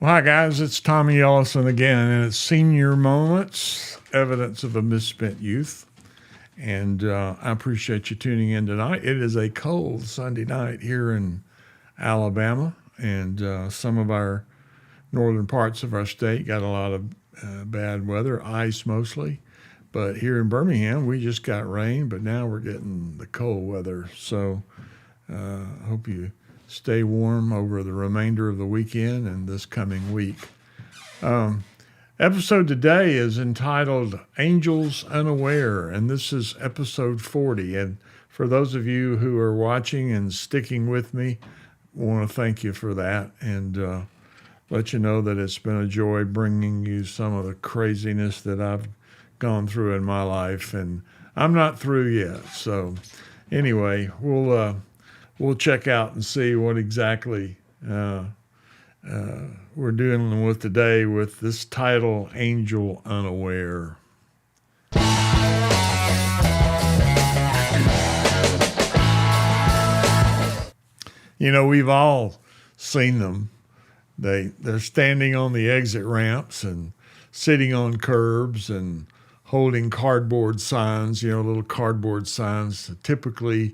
Well, hi, guys. It's Tommy Ellison again, and it's Senior Moments, Evidence of a Misspent Youth. And I appreciate you tuning in tonight. It is a cold Sunday night here in Alabama, and some of our northern parts of our state got a lot of bad weather, ice mostly. But here in Birmingham, we just got rain, but now we're getting the cold weather. So I hope you stay warm over the remainder of the weekend and this coming week. Episode today is entitled Angels Unaware, and this is episode 40. And for those of you who are watching and sticking with me, I want to thank you for that and let you know that it's been a joy bringing you some of the craziness that I've gone through in my life, and I'm not through yet. So anyway, we'll check out and see what exactly we're dealing with today with this title, Angel Unaware. You know, we've all seen them. They're standing on the exit ramps and sitting on curbs and holding cardboard signs, little cardboard signs, typically,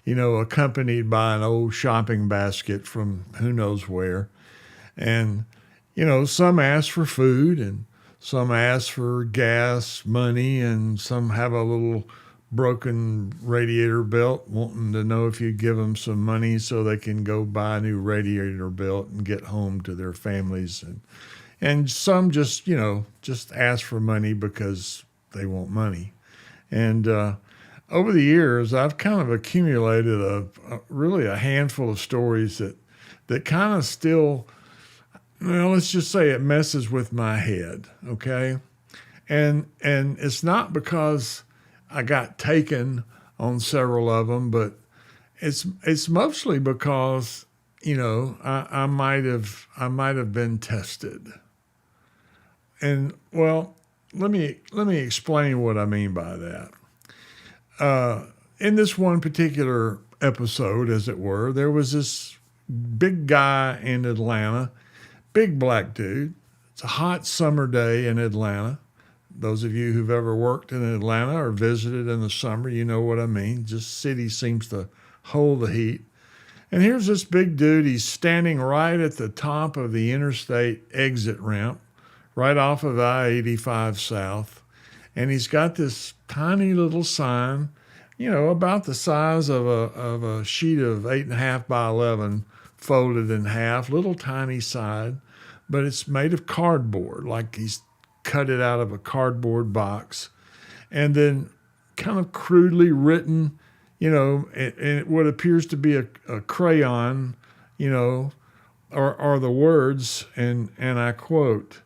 accompanied by an old shopping basket from who knows where. And, some ask for food and some ask for gas, money, and some have a little broken radiator belt wanting to know if you give them some money so they can go buy a new radiator belt and get home to their families. And some just ask for money because they want money. And over the years, I've kind of accumulated a handful of stories that kind of still, let's just say it messes with my head, okay? And it's not because I got taken on several of them, but it's mostly because, I might have been tested. And well, let me explain what I mean by that. In this one particular episode, as it were, there was this big guy in Atlanta, big black dude. It's a hot summer day in Atlanta. Those of you who've ever worked in Atlanta or visited in the summer, you know what I mean. Just city seems to hold the heat. And here's this big dude. He's standing right at the top of the interstate exit ramp, right off of I-85 South. And he's got this tiny little sign, about the size of a sheet of 8.5 by 11 folded in half, little tiny sign, but it's made of cardboard, like he's cut it out of a cardboard box. And then kind of crudely written, in what appears to be a crayon, are the words, and I quote,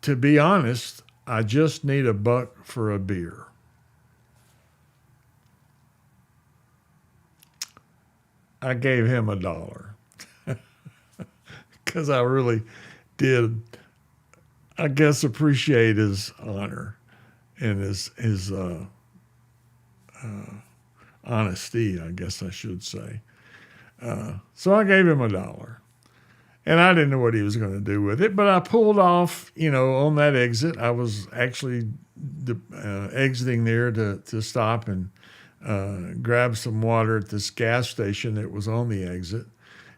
"To be honest, I just need $1 for a beer." I gave him $1 because I really did, I guess, appreciate his honor and his honesty, I guess I should say. So I gave him $1. And I didn't know what he was going to do with it, but I pulled off, on that exit. I was actually exiting there to stop and grab some water at this gas station that was on the exit.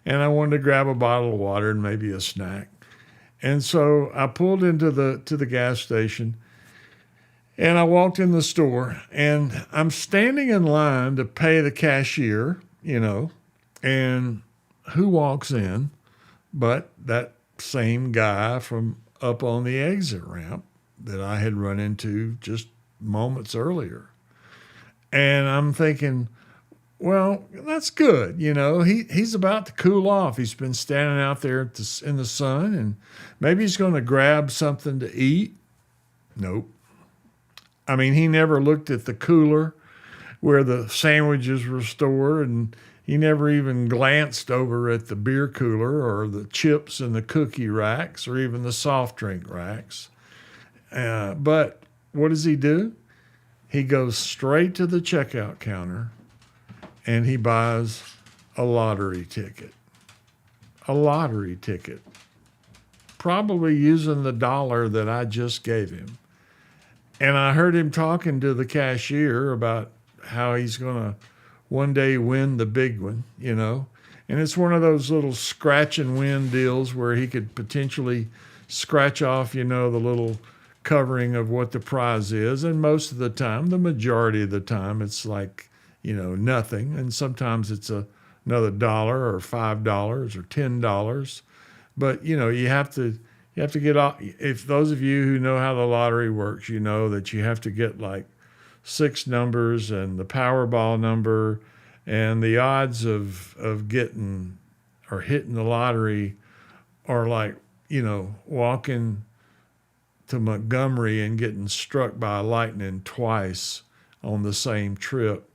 And I wanted to grab a bottle of water and maybe a snack. And so I pulled into the gas station and I walked in the store, and I'm standing in line to pay the cashier, and who walks in but that same guy from up on the exit ramp that I had run into just moments earlier. And I'm thinking, well, that's good. He's about to cool off. He's been standing out there in the sun, and maybe he's going to grab something to eat. Nope. I mean, he never looked at the cooler where the sandwiches were stored, and he never even glanced over at the beer cooler or the chips and the cookie racks or even the soft drink racks. But what does he do? He goes straight to the checkout counter and he buys a lottery ticket. A lottery ticket. probably using the dollar that I just gave him. And I heard him talking to the cashier about how he's going to one day win the big one, you know. And it's one of those little scratch and win deals where he could potentially scratch off, you know, the little covering of what the prize is. And most of the time, the majority of the time, it's like, you know, nothing. And sometimes it's another dollar or $5 or $10. But, you know, you have to get off. If those of you who know how the lottery works, you know that you have to get like 6 numbers and the Powerball number, and the odds of getting or hitting the lottery are like, you know, walking to Montgomery and getting struck by lightning twice on the same trip.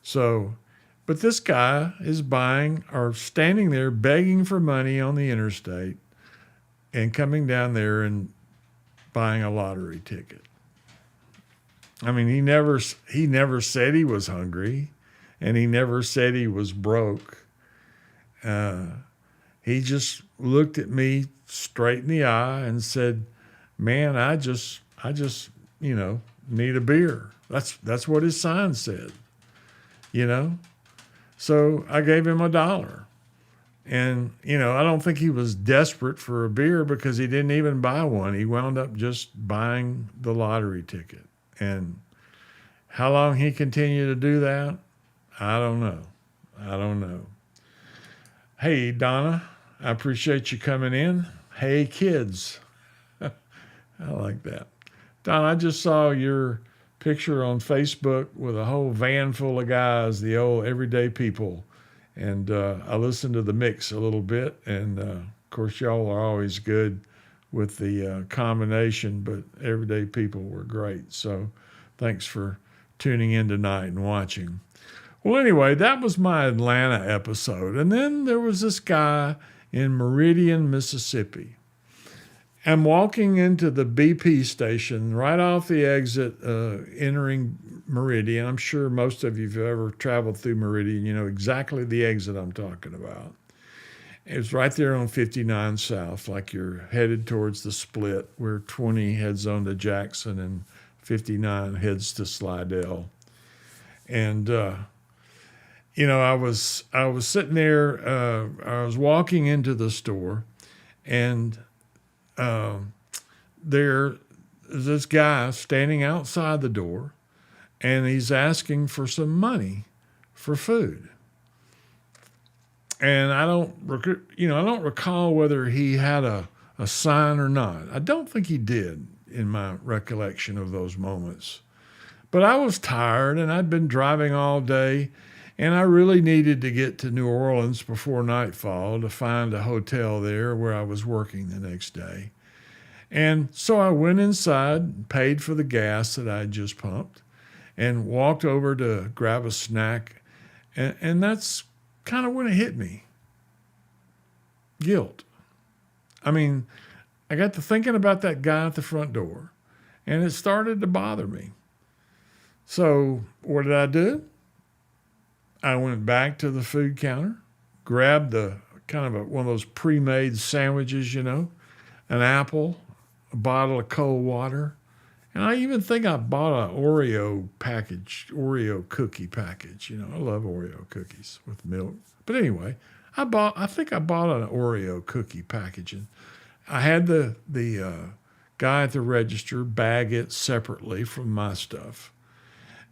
So, but this guy is buying or standing there begging for money on the interstate and coming down there and buying a lottery ticket. I mean, he never said he was hungry, and he never said he was broke. He just looked at me straight in the eye and said, "Man, I just, you know, need a beer." That's what his sign said, you know. So I gave him $1. And, you know, I don't think he was desperate for a beer because he didn't even buy one. He wound up just buying the lottery ticket. And how long he continued to do that, I don't know. Hey, Donna, I appreciate you coming in. Hey, kids. I like that. Donna, I just saw your picture on Facebook with a whole van full of guys, the old everyday people. And I listened to the mix a little bit. And, of course, y'all are always good with the combination, but everyday people were great. So thanks for tuning in tonight and watching. Well, anyway, that was my Atlanta episode. And then there was this guy in Meridian, Mississippi. I'm walking into the BP station right off the exit, entering Meridian. I'm sure most of you have ever traveled through Meridian. You know exactly the exit I'm talking about. It's right there on 59 South, like you're headed towards the split where 20 heads on to Jackson and 59 heads to Slidell. And, you know, I was sitting there, I was walking into the store, and there's this guy standing outside the door, and he's asking for some money for food. And I don't recall whether he had a sign or not. I don't think he did in my recollection of those moments. But I was tired, and I'd been driving all day, and I really needed to get to New Orleans before nightfall to find a hotel there where I was working the next day. And so I went inside, paid for the gas that I had just pumped, and walked over to grab a snack. And that's kind of when it hit me. Guilt. I mean, I got to thinking about that guy at the front door, and it started to bother me. So what did I do? I went back to the food counter, grabbed the kind of one of those pre-made sandwiches, you know, an apple, a bottle of cold water, and I even think I bought an Oreo cookie package. You know, I love Oreo cookies with milk. But anyway, I think I bought an Oreo cookie package, and I had the guy at the register bag it separately from my stuff.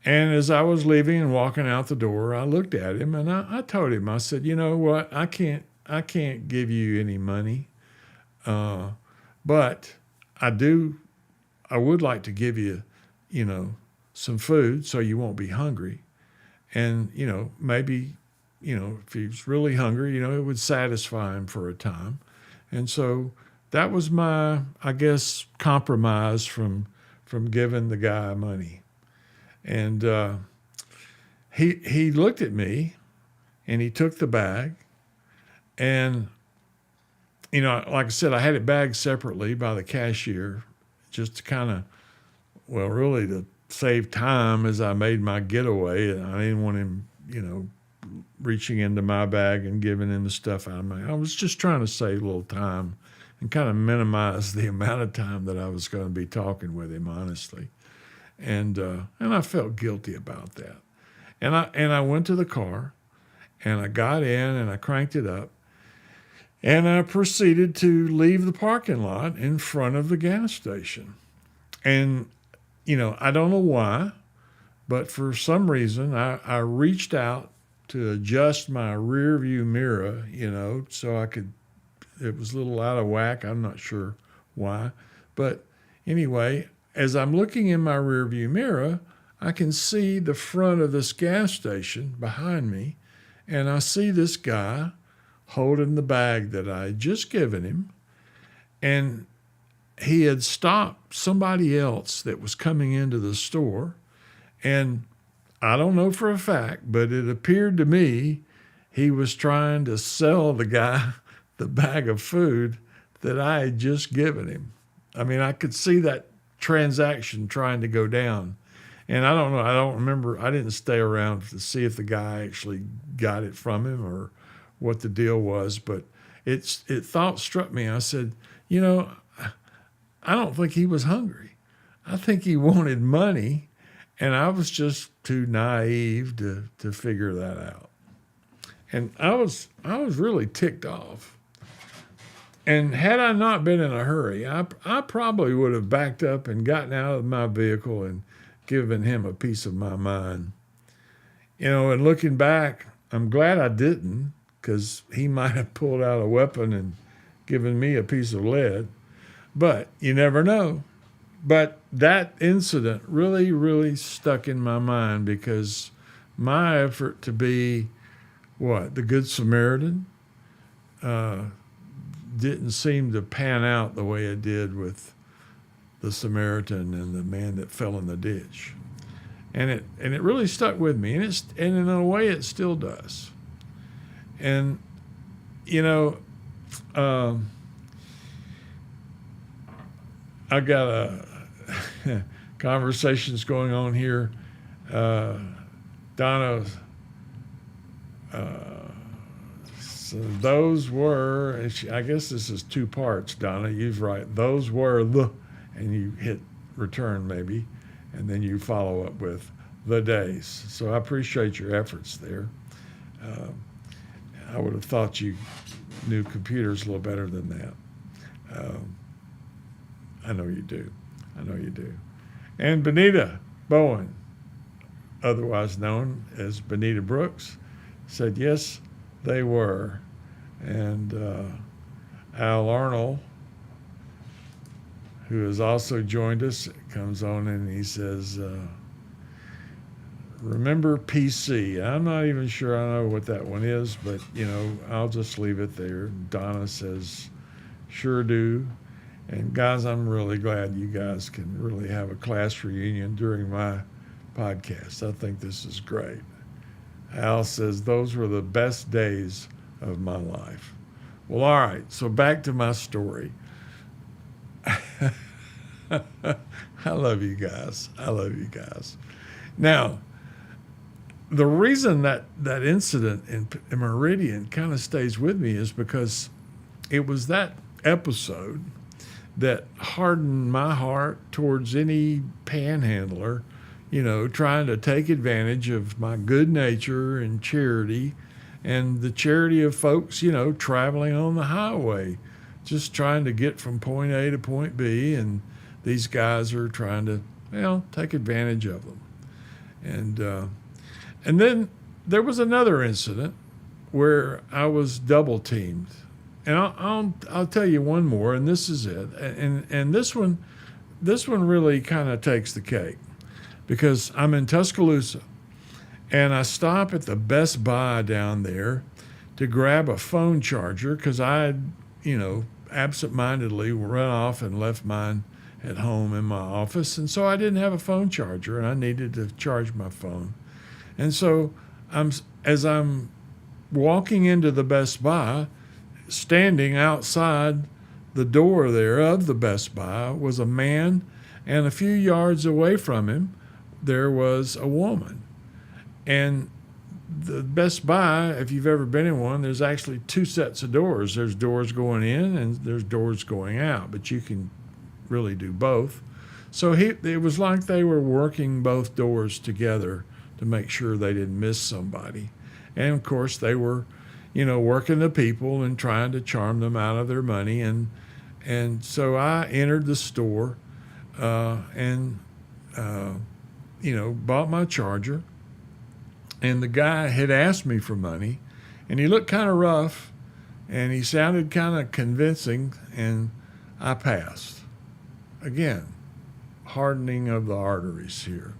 And as I was leaving and walking out the door, I looked at him and I told him, I said, "You know what? I can't give you any money, but I would like to give you, you know, some food so you won't be hungry. And, you know, maybe, you know, if he's really hungry, you know, it would satisfy him for a time." And so that was my, I guess, compromise from giving the guy money. And he looked at me, and he took the bag, and, you know, like I said, I had it bagged separately by the cashier just to kind of, well, really to save time as I made my getaway. I didn't want him, you know, reaching into my bag and giving him the stuff out of my. I was just trying to save a little time and kind of minimize the amount of time that I was going to be talking with him, honestly. And I felt guilty about that. And I went to the car, and I got in, and I cranked it up, and I proceeded to leave the parking lot in front of the gas station. And, I don't know why, but for some reason, I reached out to adjust my rear view mirror, so I could, it was a little out of whack. I'm not sure why. But anyway, as I'm looking in my rear view mirror, I can see the front of this gas station behind me, and I see this guy holding the bag that I had just given him, and he had stopped somebody else that was coming into the store, and I don't know for a fact, but it appeared to me he was trying to sell the guy the bag of food that I had just given him. I mean, I could see that transaction trying to go down. And I don't know, I don't remember, I didn't stay around to see if the guy actually got it from him or what the deal was, but thought struck me. I said, I don't think he was hungry. I think he wanted money, and I was just too naive to figure that out. And I was really ticked off. And had I not been in a hurry, I probably would have backed up and gotten out of my vehicle and given him a piece of my mind. And looking back, I'm glad I didn't, because he might have pulled out a weapon and given me a piece of lead. But you never know. But that incident really, really stuck in my mind, because my effort to be, the Good Samaritan, didn't seem to pan out the way it did with the Samaritan and the man that fell in the ditch. And it really stuck with me, and in a way it still does. And I got a conversations going on here. Donna, so those were, I guess this is two parts, Donna. You're right. Those were and you hit return maybe, and then you follow up with the days. So I appreciate your efforts there. I would have thought you knew computers a little better than that. I know you do. And Benita Bowen, otherwise known as Benita Brooks, said yes, they were. And Al Arnold, who has also joined us, comes on and he says, remember PC. I'm not even sure I know what that one is, but, I'll just leave it there. Donna says, sure do. And guys, I'm really glad you guys can really have a class reunion during my podcast. I think this is great. Al says, those were the best days of my life. Well, all right, so back to my story. I love you guys. Now, the reason that incident in Meridian kind of stays with me is because it was that episode that hardened my heart towards any panhandler, trying to take advantage of my good nature and charity and the charity of folks, traveling on the highway, just trying to get from point A to point B. And these guys are trying to, take advantage of them. And then there was another incident where I was double teamed. And I'll tell you one more, and this is it. And this one really kind of takes the cake, because I'm in Tuscaloosa, and I stop at the Best Buy down there to grab a phone charger, because I had, absentmindedly run off and left mine at home in my office, and so I didn't have a phone charger, and I needed to charge my phone. And so as I'm walking into the Best Buy, standing outside the door there of the Best Buy was a man, and a few yards away from him there was a woman. And the Best Buy, if you've ever been in one, there's actually two sets of doors. There's doors going in and there's doors going out, but you can really do both. So it was like they were working both doors together to make sure they didn't miss somebody. And of course, they were, working the people and trying to charm them out of their money. And so I entered the store and bought my charger. And the guy had asked me for money, and he looked kind of rough, and he sounded kind of convincing, and I passed. Again, hardening of the arteries here.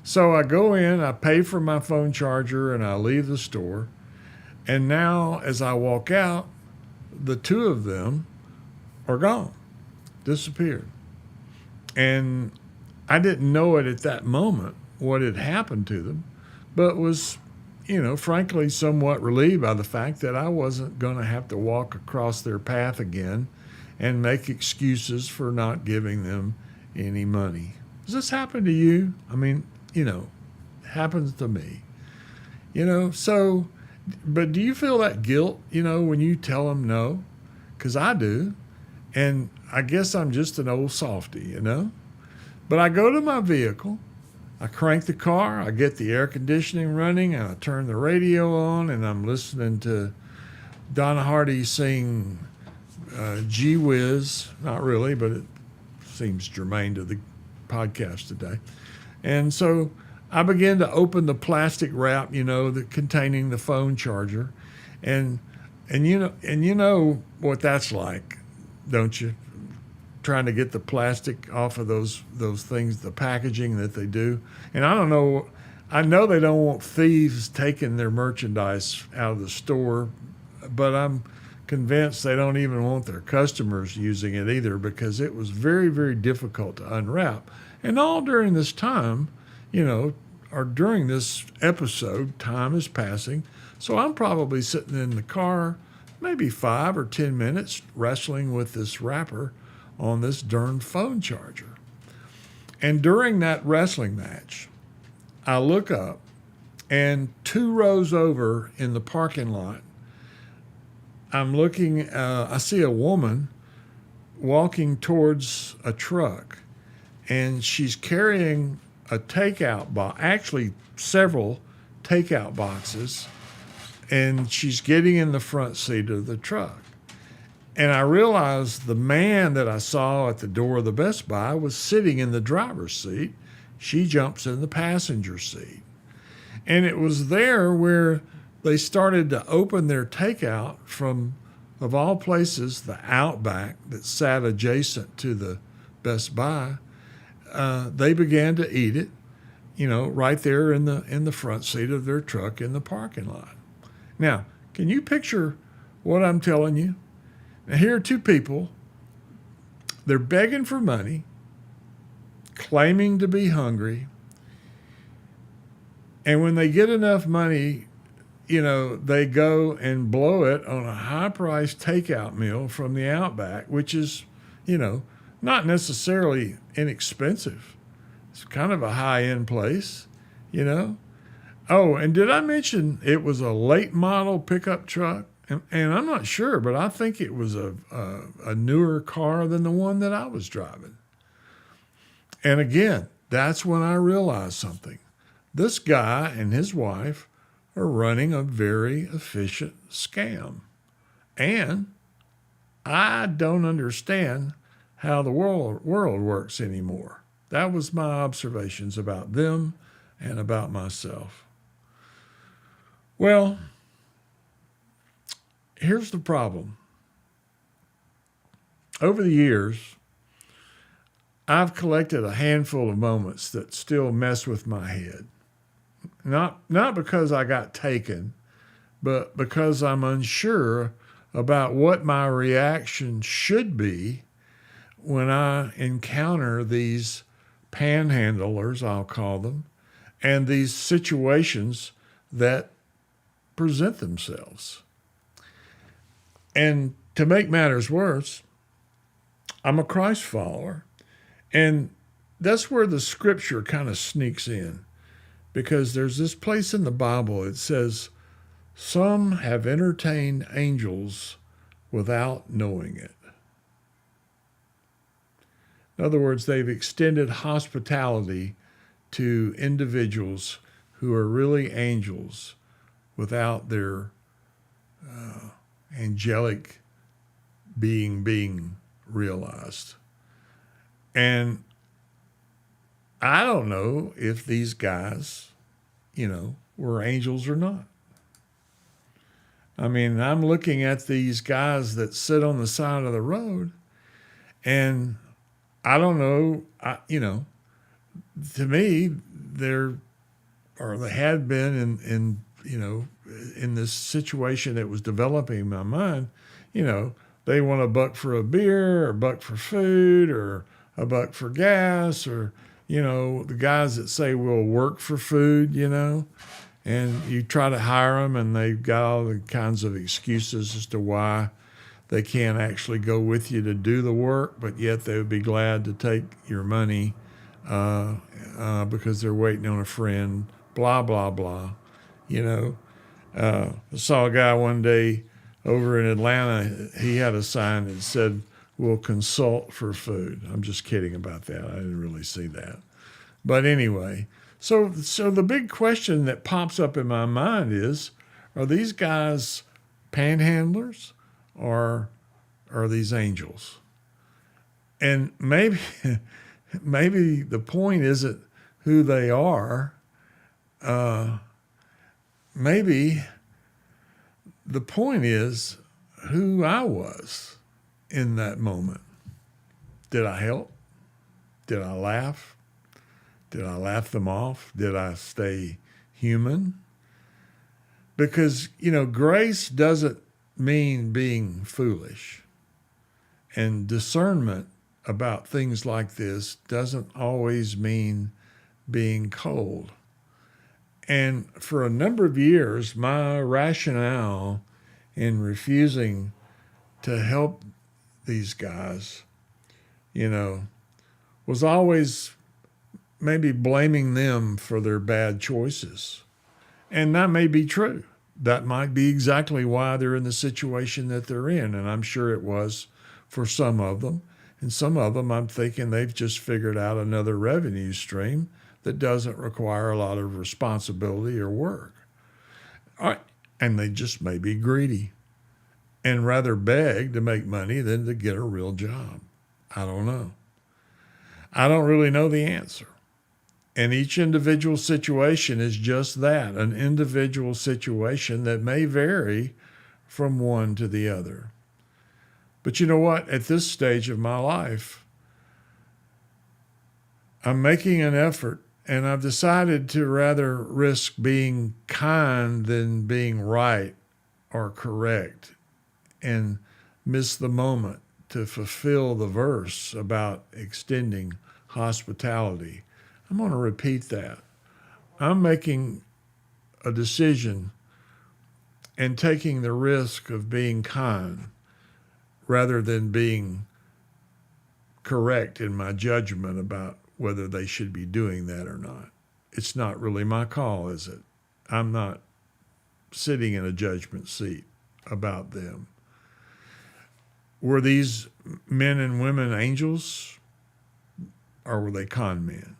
So I go in, I pay for my phone charger, and I leave the store. And now, as I walk out, the two of them are gone, disappeared. And I didn't know it at that moment, what had happened to them, but was, frankly, somewhat relieved by the fact that I wasn't going to have to walk across their path again and make excuses for not giving them any money. Does this happen to you? I mean, it happens to me. So, but do you feel that guilt, when you tell them no? Because I do. And I guess I'm just an old softy, But I go to my vehicle, I crank the car, I get the air conditioning running, and I turn the radio on, and I'm listening to Donna Hardy sing Gee Whiz. Not really, but it seems germane to the podcast today. And so I began to open the plastic wrap, containing the phone charger, and you know what that's like, don't you? Trying to get the plastic off of those things, the packaging that they do. And I know they don't want thieves taking their merchandise out of the store, but I'm convinced they don't even want their customers using it either, because it was very, very difficult to unwrap. And all during this time, or during this episode, time is passing. So I'm probably sitting in the car maybe 5 or 10 minutes wrestling with this wrapper on this darn phone charger. And during that wrestling match, I look up, and 2 rows over in the parking lot, I'm looking, I see a woman walking towards a truck, and she's carrying a takeout box, actually several takeout boxes, and she's getting in the front seat of the truck. And I realized the man that I saw at the door of the Best Buy was sitting in the driver's seat. She jumps in the passenger seat. And it was there where they started to open their takeout from, of all places, the Outback that sat adjacent to the Best Buy. They began to eat it, right there in the front seat of their truck in the parking lot. Now, can you picture what I'm telling you? Now, here are 2 people. They're begging for money, claiming to be hungry. And when they get enough money, they go and blow it on a high-priced takeout meal from the Outback, which is, not necessarily inexpensive. It's kind of a high-end place, Oh, and did I mention it was a late model pickup truck? And I'm not sure, but I think it was a newer car than the one that I was driving. And again, that's when I realized something. This guy and his wife are running a very efficient scam. And I don't understand how the world works anymore. That was my observations about them and about myself. Well, here's the problem. Over the years, I've collected a handful of moments that still mess with my head. Not because I got taken, but because I'm unsure about what my reaction should be when I encounter these panhandlers, I'll call them, and these situations that present themselves. And to make matters worse, I'm a Christ follower, and that's where the scripture kind of sneaks in. because there's this place in the Bible. It says, some have entertained angels without knowing it. In other words, they've extended hospitality to individuals who are really angels without their angelic being realized. And I don't know if these guys, were angels or not. I mean, I'm looking at these guys that sit on the side of the road, and I don't know, to me, they had been in this situation that was developing in my mind, they want a buck for a beer or a buck for food or a buck for gas or, the guys that say we'll work for food, and you try to hire them and they've got all the kinds of excuses as to why they can't actually go with you to do the work, but yet they would be glad to take your money because they're waiting on a friend, blah, blah, blah. I saw a guy one day over in Atlanta. He had a sign that said, "We'll consult for food." I'm just kidding about that. I didn't really see that. But anyway, so the big question that pops up in my mind is, are these guys panhandlers or are these angels? And maybe the point isn't who they are. Maybe the point is who I was in that moment. Did I help? Did I laugh? Did I laugh them off? Did I stay human? Because, grace doesn't mean being foolish. And discernment about things like this doesn't always mean being cold. And for a number of years, my rationale in refusing to help these guys, was always maybe blaming them for their bad choices. And that may be true. That might be exactly why they're in the situation that they're in. And I'm sure it was for some of them. And some of them, I'm thinking they've just figured out another revenue stream that doesn't require a lot of responsibility or work. All right. And they just may be greedy and rather beg to make money than to get a real job. I don't know. I don't really know the answer. And each individual situation is just that, an individual situation that may vary from one to the other. But you know what? At this stage of my life, I'm making an effort, and I've decided to rather risk being kind than being right or correct and miss the moment to fulfill the verse about extending hospitality. I'm going to repeat that. I'm making a decision and taking the risk of being kind rather than being correct in my judgment about whether they should be doing that or not. It's not really my call, is it? I'm not sitting in a judgment seat about them. Were these men and women angels, or were they con men?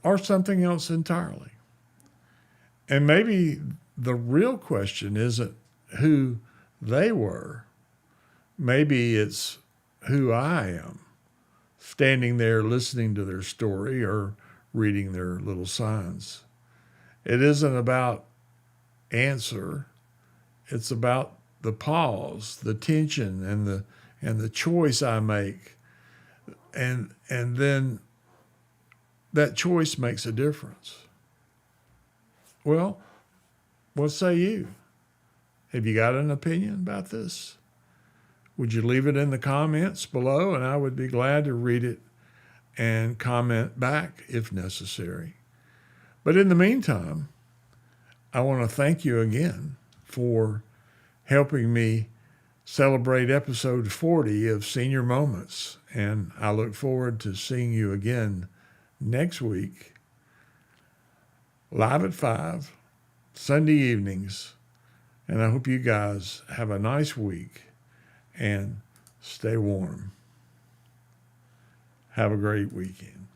Or something else entirely? And maybe the real question isn't who they were. Maybe it's who I am, standing there listening to their story or reading their little signs. It isn't about answer. It's about the pause, the tension, and the choice I make. And then that choice makes a difference. Well, what say you? Have you got an opinion about this? Would you leave it in the comments below, and I would be glad to read it and comment back if necessary. But in the meantime, I want to thank you again for helping me celebrate episode 40 of Senior Moments, and I look forward to seeing you again next week live at 5, Sunday evenings. And I hope you guys have a nice week and stay warm. Have a great weekend.